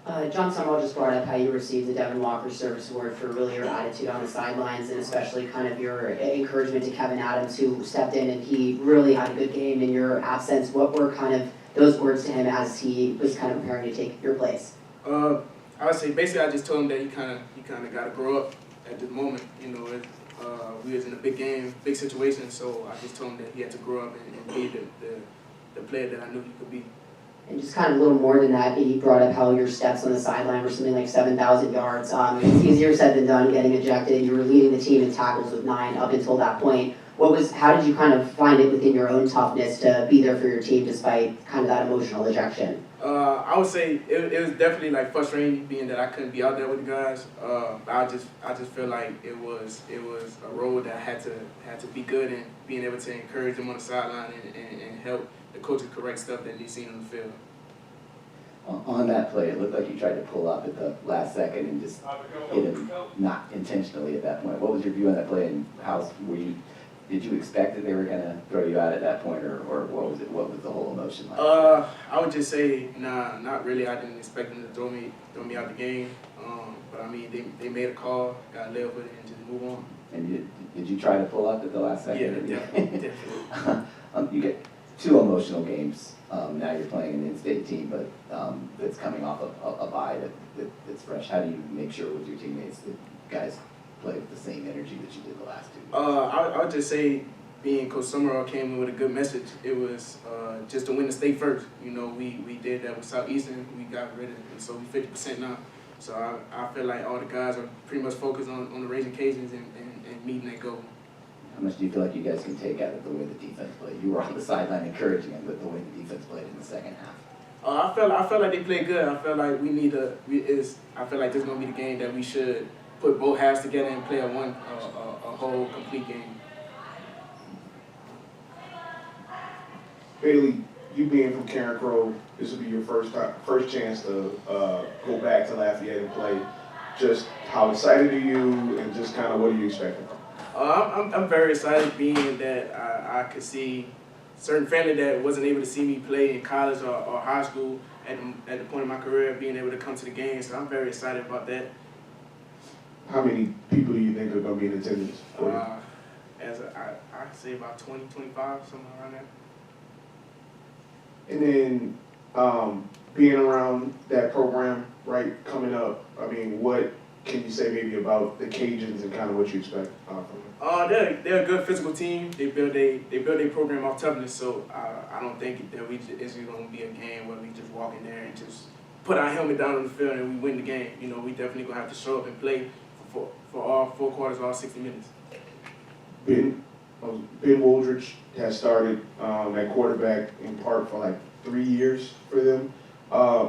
John Summerall just brought up how you received the Devin Walker Service Award for really your attitude on the sidelines and especially kind of your encouragement to Kevin Adams, who stepped in and he really had a good game in your absence. What were kind of those words to him as he was kind of preparing to take your place? I would say basically I just told him that he kind of got to grow up at this moment. You know, we was in a big game, big situation, so I just told him that he had to grow up and be the player that I knew he could be. And just kind of a little more than that, he brought up how your steps on the sideline were something like 7,000 yards. It's easier said than done getting ejected. You were leading the team in tackles with 9 up until that point. How did you kind of find it within your own toughness to be there for your team despite kind of that emotional ejection? I would say it was definitely like frustrating being that I couldn't be out there with the guys. I just feel like it was a role that I had to be good in, being able to encourage them on the sideline and help the coaches correct stuff that they seen on the field. On that play, it looked like you tried to pull up at the last second and just hit him, not intentionally at that point. What was your view on that play, and did you expect that they were going to throw you out at that point, or what was it? What was the whole emotion like? I would just say, nah, not really. I didn't expect them to throw me out the game. But I mean, they made a call, got to live with it, and just move on. And did you try to pull up at the last second? Yeah, definitely. You get 2 emotional games. Now you're playing an in-state team, but that's coming off a bye that's fresh. How do you make sure with your teammates that guys play with the same energy that you did the last 2? I would just say, being Coach Summerall came in with a good message. It was just to win the state first. You know, we did that with Southeastern. We got rid of it, and so we 50% now. So I feel like all the guys are pretty much focused on the Ragin Cajuns and meeting that goal. How much do you feel like you guys can take out of the way the defense played? You were on the sideline encouraging them, but the way the defense played in the second half. I felt like they played good. I felt like I feel like this is gonna be the game that we should put both halves together and play a whole complete game. Bailey, you being from Karen Crow, this will be your first chance to go back to Lafayette and play. Just how excited are you, and just kind of what are you expecting? I'm very excited, being that I could see certain family that wasn't able to see me play in college or high school at the point of my career, being able to come to the game. So I'm very excited about that. How many people do you think are going to be in attendance for you? I'd say about 20, 25, somewhere around there. And then being around that program, right, coming up, I mean, what can you say maybe about the Cajuns and kind of what you expect from them? They're a good physical team. They build their program off toughness. So I don't think that it's going to be a game where we just walk in there and just put our helmet down on the field and we win the game. You know, we definitely going to have to show up and play for all 4 quarters, all 60 minutes. Ben Woldridge has started at quarterback in part for like 3 years for them.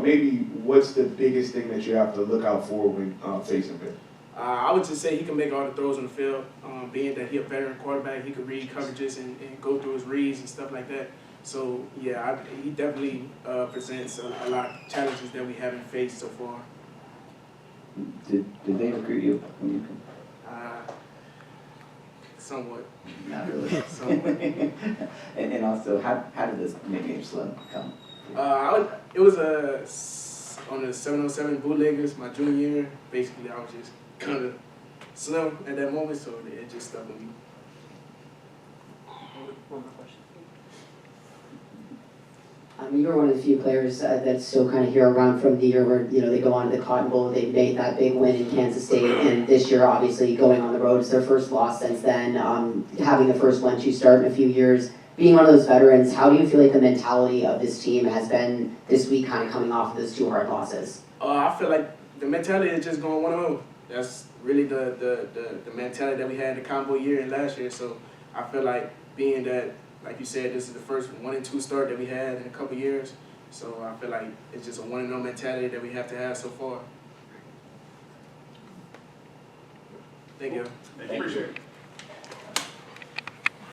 Maybe what's the biggest thing that you have to look out for when facing Ben? I would just say he can make all the throws on the field. Being that he's a veteran quarterback, he can read coverages and go through his reads and stuff like that. So, yeah, he definitely presents a lot of challenges that we haven't faced so far. Did they recruit you when you come? Somewhat. Not really. Somewhat. and also, how did this nickname Slim come? It was on the 707 Bootleggers my junior year. Basically, I was just kind of slim at that moment, so it just stuck with me. One more question. You're one of the few players that's still kind of here around from the year where they go on to the Cotton Bowl. They made that big win in Kansas State, and this year, obviously, going on the road, it's their first loss since then. Having the first 1-2 start in a few years, being one of those veterans, how do you feel like the mentality of this team has been this week, kind of coming off of those 2 hard losses? I feel like the mentality is just going 1-0. That's really the mentality that we had in the combo year and last year. So I feel like, being that, like you said, this is the first 1-2 start that we had in a couple years. So I feel like it's just a 1-0 mentality that we have to have so far. Thank you. Appreciate it.